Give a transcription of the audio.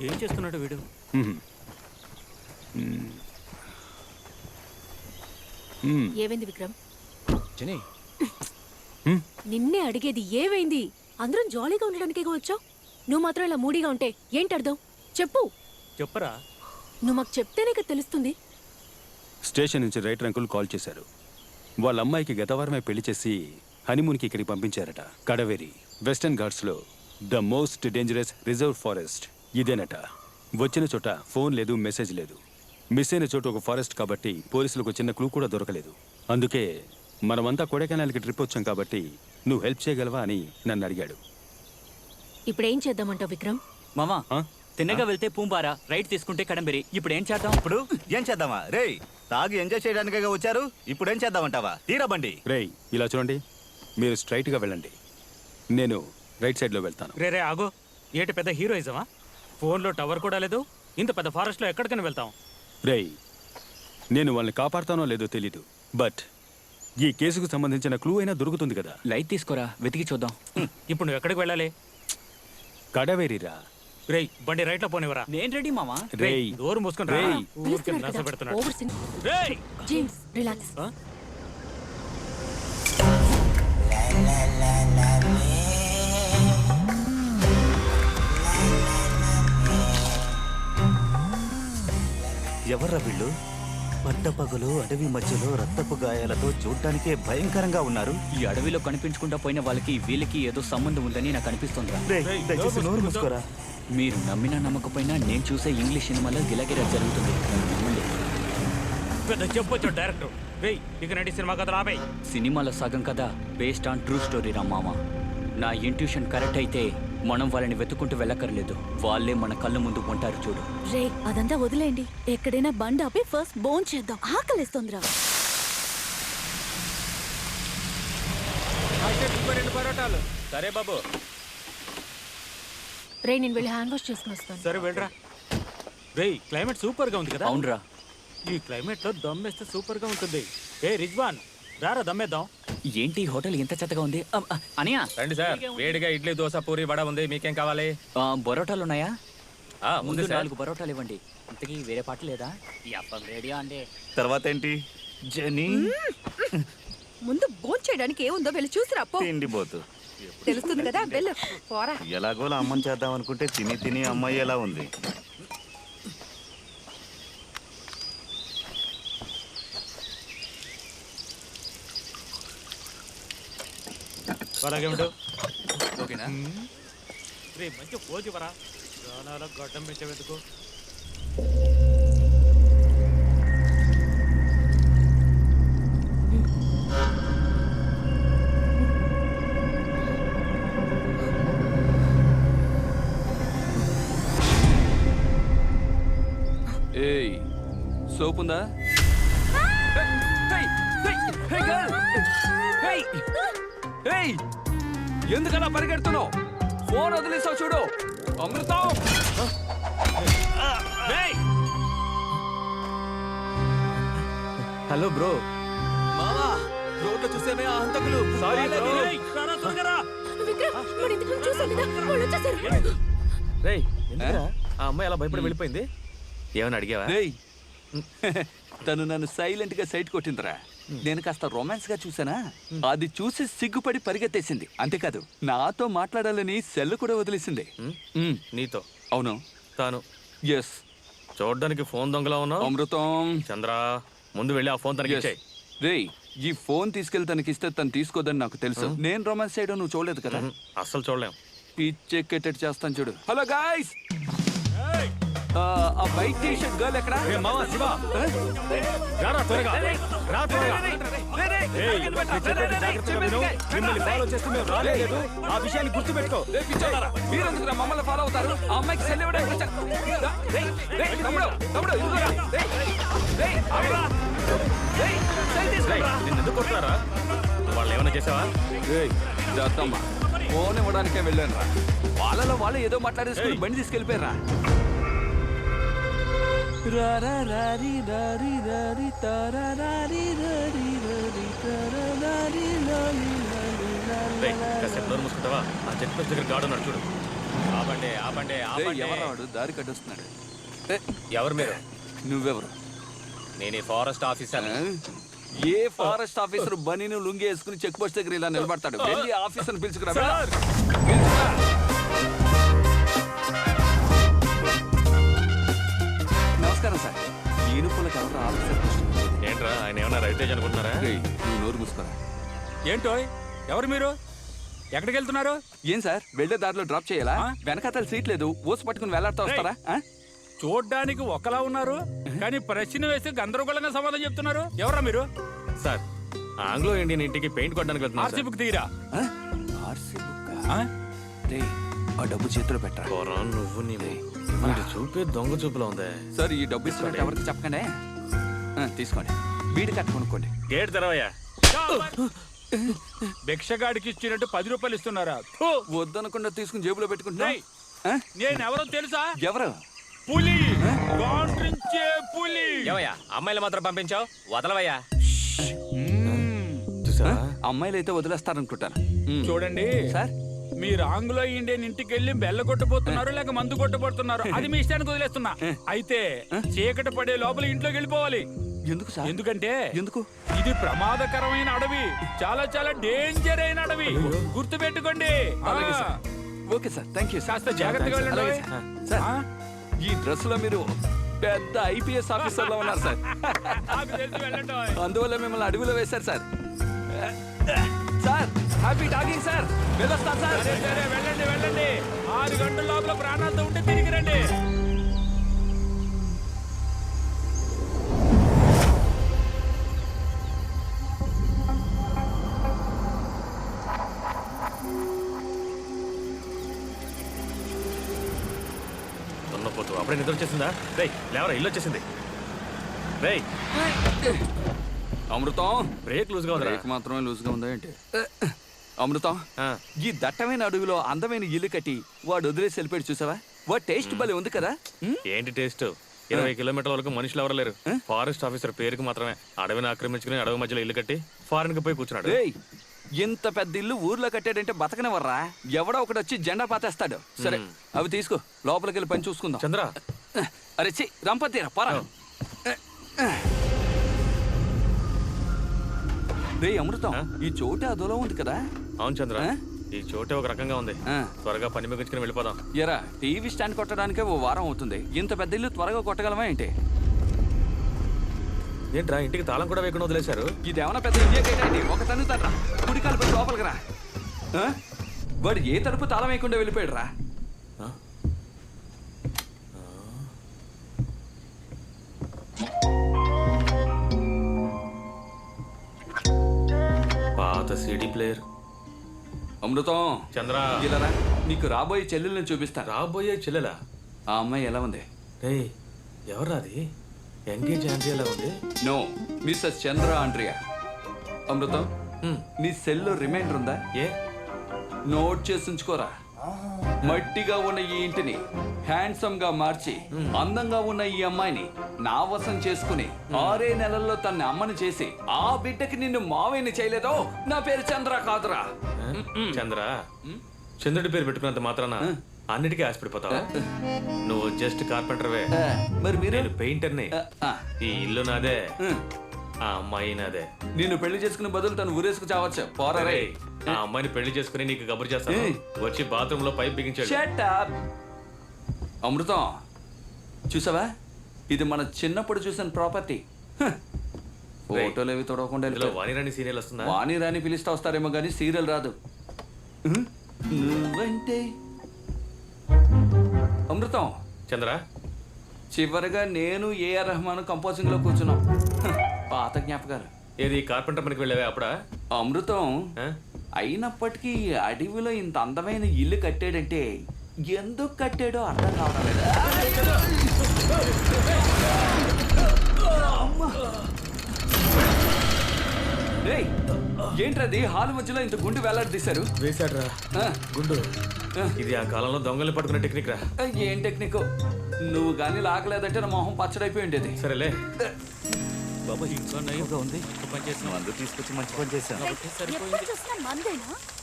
ఏం చేస్తున్నాడు వీడు? ఏమైంది విక్రమ్? జని నిన్నే అడిగేది ఏమైంది? అందరం జాలీగా ఉండడానికే వచ్చావు, నువ్వు మాత్రం ఇలా మూడీగా ఉంటే ఏంటర్థం? చెప్పు. చెప్పరా. నువ్వు మాకు చెప్తేనే కదా తెలుస్తుంది. స్టేషన్ నుంచి రైటర్ అంకుల్ కాల్ చేశారు. వాళ్ళ అమ్మాయికి గత వారమే పెళ్లి చేసి హనీమూన్కి ఇక్కడికి పంపించారట. కడవేరి వెస్టర్న్ ఘాట్స్లో the most dangerous reserve forest ఇదేనట. వచ్చిన చోట ఫోన్ లేదు, మెసేజ్ లేదు. మిస్ అయిన చోట ఒక ఫారెస్ట్ కాబట్టి పోలీసులకు చిన్న క్లూ కూడా దొరకలేదు. అందుకే మనమంతా కొడైకెనాల్కి ట్రిప్ వచ్చాం కాబట్టి నువ్వు హెల్ప్ చేయగలవా అని నన్ను అడిగాడు. ఇప్పుడేం చేద్దామంటావు విక్రమ్? మామా, తిన్నగా వెళ్తే పూంబారా, రైట్ తీసుకుంటే కడంబెరి. ఇప్పుడు ఏం చేద్దాం? ఇప్పుడు ఏం చేద్దామా? రేయ్, తాగి ఎంజాయ్ చేయడానికే వచ్చారు, ఇప్పుడు ఏం చేద్దామంటావా? తీరా బండి. రేయ్, ఇలా చూడండి, మీరు స్ట్రైట్గా వెళ్ళండి, నేను రైట్ సైడ్లో వెళ్తాను. రే ఆగో, ఏటి పెద్ద హీరోయిజమా? ఫోన్లో టవర్ కూడా లేదు, ఇంత పెద్ద ఫారెస్ట్లో ఎక్కడికైనా వెళ్తాం? రేయ్, నేను వాళ్ళని కాపాడుతానో లేదో తెలీదు, బట్ ఈ కేసుకు సంబంధించిన క్లూ అయినా దొరుకుతుంది కదా. లైట్ తీసుకోరా, వెతికి చూద్దాం. ఇప్పుడు నువ్వు ఎక్కడికి వెళ్ళాలి? కడవేరిరా. రేయ్, బండి రైట్ లో పోనివరా. నేను రెడీ మామా. రేయ్, డోర్ మూసుకొని రా. రేయ్, జేమ్స్, రిలాక్స్. ఎవర్రా వీళ్ళు? పట్టపగలు అడవి మధ్యలో రక్తపు గాయాలతో చూడ్డానికే భయంకరంగా ఉన్నారు. ఈ అడవిలో కనిపించకుండా పోయిన వాళ్ళకి వీళ్ళకి ఏదో సంబంధం ఉందని నాకు అనిపిస్తుందిరా. దయచేసి నోరు మూసుకోరా. మీరు నమ్మినా నమ్మకపోయినా నేను చూసే ఇంగ్లీష్ సినిమాలో గిలగిలా జరుగుతుంది. పెద్ద చెప్పొచ్చు డైరెక్టర్. ఇక నడి సినిమా కథ రాబే. సినిమాలో సగం కథ బేస్డ్ ఆన్ ట్రూ స్టోరీ రా మామ. నా ఇంట్యూషన్ కరెక్ట్ అయితే మనం వాళ్ళని వెతుకుంటూ వెళ్ళక్కర్లేదు, వాళ్ళే మన కళ్ళ ముందు ఉంటారు చూడు. రే, అదంతా వదిలేండి, ఎక్కడైనా బండి ఆపి ఫస్ట్ బోన్ చేద్దాం, ఆకలిస్తుందిరా. సరే బాబు. రే, నేను వెళ్ళి హ్యాండ్ వాష్ చేసుకుని వస్తాను. సరే వెళ్ళరా. రేయ్, క్లైమేట్ సూపర్ గా ఉంది కదా. అవునరా, ఈ క్లైమేట్ లో దమ్మేస్తే సూపర్ గా ఉంటుంది. ఏ రిజ్వాన్, రారా దమ్మేద్దాం. ఏంటి హోటల్ ఎంత చెత్తగా ఉంది? అనియా రండి సార్, వేడిగా ఇడ్లీ, దోశ, పూరి, వడ ఉంది, మీకేం కావాలి? బరోటాలు ఉన్నాయా? ముందు 4 బరోటాలు ఇవ్వండి. ఇంతకీ వేరే పాట లేదా? ఈ అప్పం రెడీ అండి. తర్వాత ఏంటి? జని ముందు బోన్ చేయడానికి ఏముందో వెళ్ళి చూసిరా. తిండిపోతు తెలుస్తుంది కదా, వెళ్ళు పోరా. ఎలాగోలా అమ్మని చేద్దాం అనుకుంటే తిని తిని అమ్మాయి ఎలా ఉంది. ఓకేనా? రే, మంచి పోజు వరా. గానాల గడ్డం పెంచవెందుకు? ఏయ్, సోప్ ఉందా? ఎందుకలా పరిగెడుతున్నావు? ఫోన్ వదిలేసావు చూడు. Amrutham, hello bro. మామా, రోడ్లో చూసేమే ఆ హంతకులు. Sorry bro. రేయ్, ఆ అమ్మాయి అలా భయపడి వెళ్ళిపోయింది. ఏమని అడిగావా? రేయ్, తను నన్ను సైలెంట్ గా సైట్ కొట్టిందిరా. నేను కాస్త రొమాన్స్ గా చూసానా, అది చూసి సిగ్గుపడి పరిగెత్తేసింది. అంతేకాదు, నాతో మాట్లాడాలని సెల్ కూడా వదిలేసింది. నీతో? అవును. తాను ఎస్. చూడ్డానికి ఫోన్ దొంగలా ఉన్నావు. అమృతం, చంద్ర, ముందు వెళ్ళి ఆ ఫోన్ తనకి ఇచ్చేయ్. రేయ్, ఈ ఫోన్ తీసుకెళ్లి తనకిస్తే తను తీసుకోదని నాకు తెలుసు. నేను రొమాన్స్ చేయడం నువ్వు చూడలేదు కదా. అస్సలు చూడలేం. పిచ్చెక్కేటట్టు చేస్తాను చూడు. హలో గాయ్స్, ఆ వైట్ టీ షర్ట్ గర్ల్ ఎక్కడ? ఆ విషయాన్ని గుర్తుపెట్టుకో. మీరెందుకు మమ్మల్ని ఫాలో అవుతారు? ఆ అమ్మాయికి సెల్ ఇవ్వడానికి ఎందుకు కొడతారా? వాళ్ళు ఏమైనా చేసావా? జాతమ్మా, ఫోన్ ఇవ్వడానికే వెళ్ళాను రా. వాళ్ళలో వాళ్ళు ఏదో మాట్లాడేసుకుని బండి తీసుకెళ్ళిపోయారా. మూసుకుంటావా? ఆ చెట్టు దగ్గర గాడు ఉన్నాడు చూడు. ఆ ఆపండి ఆపండి రేయ్, ఆపండి ఎవరు వాడు దారి కట్టొస్తున్నాడు? ఎవరు మీరు? నువ్వెవరు? నేను ఈ ఫారెస్ట్ ఆఫీసర్. ఆ? ఏ ఫారెస్ట్ ఆఫీసర్ బనీను లుంగి వేసుకుని చెక్ పోస్ట్ దగ్గర ఇలా నిలబడతాడు? వెళ్ళి ఆఫీసర్ పిలుచుకురా. సార్! పిలుచుకురా. నమస్కారం సార్. ఈనుపులకు ఎవరు ఆఫీసర్ పోస్ట్? ఏంట్రా ఆయన ఏమన్నా రవితేజ్ అనుకుంటున్నారా? రేయ్, నువ్వు నోరు మూసుకోరా. ఏంటో ఎవరు మీరు ఎక్కడికి వెళ్తున్నారు? ఏం సార్ వెళ్ళే దారిలో డ్రాప్ చేయాలా? ఆ? వెనకాతల సీట్ లేదు, ఓసి పట్టుకుని వెళ్లాడుతూ వస్తారా? ఆ? చూడ్డానికి ఒకలా ఉన్నారు కానీ ప్రశ్న వేసి గందరగోళంగా సమాధానం చెప్తున్నారు. ఎవరా మీరు? సార్ ఆంగ్లో ఇండియన్ ఇంటికి పెయింట్ కొట్టడానికి వెళ్తున్నారు ఆర్సీ బుక్ తీరా. ఆ? ఆర్సీ బుక్కా? ఆ? రేయ్, ఆ డబ్బు చేతిలో పెట్టరా. నువ్వు నీవు వీడు చూపే దొంగ చూపులో ఉందే. సార్ ఈ డబ్బు ఇస్తున్నట్టు ఎవరికి చెప్పకండి. తీసుకోండి, వీడి కట్ట కొనుక్కోండి. గేట్ తెరవయ్యా. భిక్షగాడికి ఇచ్చినట్టు 10 రూపాయలు ఇస్తున్నారా? ఫు! వద్దనకుండా తీసుకుని జేబులో పెట్టుకుంటున్నా. రేయ్, నేనెవరో తెలుసా? ఎవరు? పులి, గాండ్రించే పులి. ఏవయ్యా అమ్మాయిలు మాత్రం పంపించావు, వదలవయ్యా. ఆ? అమ్మాయిలు అయితే వదిలేస్తారనుకుంటాను. చూడండి సార్ మీరు ఆంగ్లో ఇండియన్ ఇంటికి వెళ్ళి బెల్ల కొట్టబోతున్నారు లేక మందు కొట్టబోతున్నారు అది మీ ఇష్టానికి వదిలేస్తున్నా. అయితే చీకటి పడే లోపల ఇంట్లోకి వెళ్ళిపోవాలి. ఎందుకు సార్? ఎందుకంటే ఎందుకు? ఇది ప్రమాదకరమైన అడవి, చాలా చాలా డేంజర్ అయిన అడవి. గుర్తు పెట్టుకోండి. అలాగే sir. Okay sir, thank you sir. కాస్త జాగ్రత్తగా వెళ్ళండి. అలాగే సార్. ఆ? ఈ డ్రెస్ లో మీరు పెద్ద ఐపీఎస్ ఆఫీసర్ లో ఉన్నారు సార్. నాకు తెలిసి వెళ్ళండి. అందువల్ల మిమ్మల్ని అడవిలో వేశారు sir. Sir happy talking sir. వెళ్ళొస్తాను సార్. సరే సరే వెళ్ళండి వెళ్ళండి. 6 గంటల లోపల ప్రాణాలతో ఉంటే తిరిగి రండి. దున్నపోతు అప్పుడే నిద్ర వచ్చేసిందా? రేయ్ లేవరా, ఇల్లు వచ్చేసింది. రేయ్ అమృతం, బ్రేక్ లూజ్గా ఉందిరా. బ్రేక్ మాత్రమే లూజ్ గా ఉందా ఏంటి? అమృతం, ఆ. ఈ దట్టమైన అడవిలో అందమైన ఇల్లు కట్టి వాడు వదిలేసి వెళ్ళిపోయాడు చూసావా? వాడు టేస్ట్ భలే ఉంది కదా. ఏంటి టేస్ట్? 20 కిలోమీటర్ల వరకు మనుషులు ఎవరు లేరు. ఫారెస్ట్ ఆఫీసర్ పేరుకి మాత్రమే అడవిని ఆక్రమించుకుని అడవి మధ్యలో ఇల్లు కట్టి ఫారెన్ కి పోయి కూర్చున్నాడు. రేయ్, ఇంత పెద్ద ఇల్లు ఊర్లో కట్టాడంటే బతకనివర్రా. ఎవడో ఒకటి వచ్చి జెండా పాతేస్తాడు. సరే అవి తీసుకో, లోపలికి వెళ్ళి పని చూసుకుందాం. చంద్ర అరే చి రంపతీరా పరా. రే అమృతం, ఈ చోటు అదోలో ఉంది కదా. అవును చంద్ర, ఈ చోటే ఒక రకంగా ఉంది. త్వరగా పని ముగించుకుని వెళ్ళిపోదాం. ఎరా, టీవీ స్టాండ్ కొట్టడానికే ఓ వారం అవుతుంది. ఇంత పెద్ద ఇల్లు త్వరగా కొట్టగలమా ఏంటి? ఏంట్రా ఇంటికి తాళం కూడా వేయకుండా వదిలేశారు? ఇదేమన్నా పెద్ద ఇండియా గేట్ అండి. ఒక తన్నుతాడ్రా, కుడికాలు పెట్టి లోపలికి రా. వాడు ఏ తలుపు తాళం వేయకుండా వెళ్ళిపోయాడు రా. పాత సీడీ ప్లేయర్. అమృతం, చంద్ర ఇలా రా, నీకు రాబోయే చెల్లెల్ని చూపిస్తా. రాబోయే చెల్లెలా? ఆ అమ్మాయి ఎలా ఉంది? రేయ్ ఎవరా అది? ఎంగేజ్ ఆంటీ ఎలా ఉంది? నో, మిస్సెస్ చంద్ర ఆండ్రియా. అమృతం, నీ సెల్లో రిమైండర్ ఉందా? ఏ నోట్ చేసి ఉంచుకోరా. మట్టిగా ఉన్న ఈ ఇంటిని హ్యాండ్సమ్ గా మార్చి అందంగా ఉన్న ఈ అమ్మాయిని నా వశం చేసుకుని 6 నెలల్లో తన అమ్మని చేసి ఆ బిడ్డకి నిన్ను మావేని చేయలేదో నా పేరు చంద్ర కాదురా. చంద్ర, చంద్రుడి పేరు పెట్టుకున్నంత మాత్రాన అన్నిటికీ ఆశపడిపోతావా? నువ్వు జస్ట్ కార్పెంటర్వే, మరి మీరు? నేను పెయింటర్ని. ఈ ఇల్లు నాదే, ఆ అమ్మాయి నాదే. నిన్ను పెళ్లి చేసుకునే బదులు తను ఊరేసుకు చావచ్చు. పోరా రే. ఆ అమ్మాయిని పెళ్లి చేసుకుని నీకు కబురు చేస్తాను. వచ్చి బాత్రూమ్ లో పైప్ బిగించాడు. Shut up. అమృతం, చూసావా? ఇది మన చిన్నప్పుడు చూసిన ప్రాపర్టీ. ఫోటోలు ఏవి తొడవకుండా ఇందులో వాణిరాణి సీరియల్ వస్తుందా? వాణి రాని పిలిస్తే వస్తారేమో కానీ సీరియల్ రాదు. నువ్వంటే అమృతం. చంద్ర, చివరిగా నేను ఏఆర్ రెహమాన్ కంపోజింగ్ లో కూర్చున్నాం. పాత జ్ఞాపకాలు. ఏది కార్పెంటర్ పనికి వెళ్ళావే అప్పుడా? అమృతం, ఆ? అయినప్పటికీ ఈ అడవిలో ఇంత అందమైన ఇల్లు కట్టాడంటే ఎందుకు కట్టాడో అర్థం కావడం లేదా? ఏంట్రది హాల్ మధ్యలో ఇంత గుండు వేలాడి తీశారు? వేశాడ్రా గుండు. ఇది ఆ కాలంలో దొంగల్ని పట్టుకునే టెక్నిక్ రా. ఏం టెక్నిక్? నువ్వు గానీ లాగలేదంటే నా మొహం పచ్చడైపోయి ఉండేది. సరేలే. బాబా ఇంకా నయంగా ఉంది. పని చేసిన మందు తీసుకొచ్చి మంచి పని చేశాను. ఎప్పుడు చూసినా మందేనా?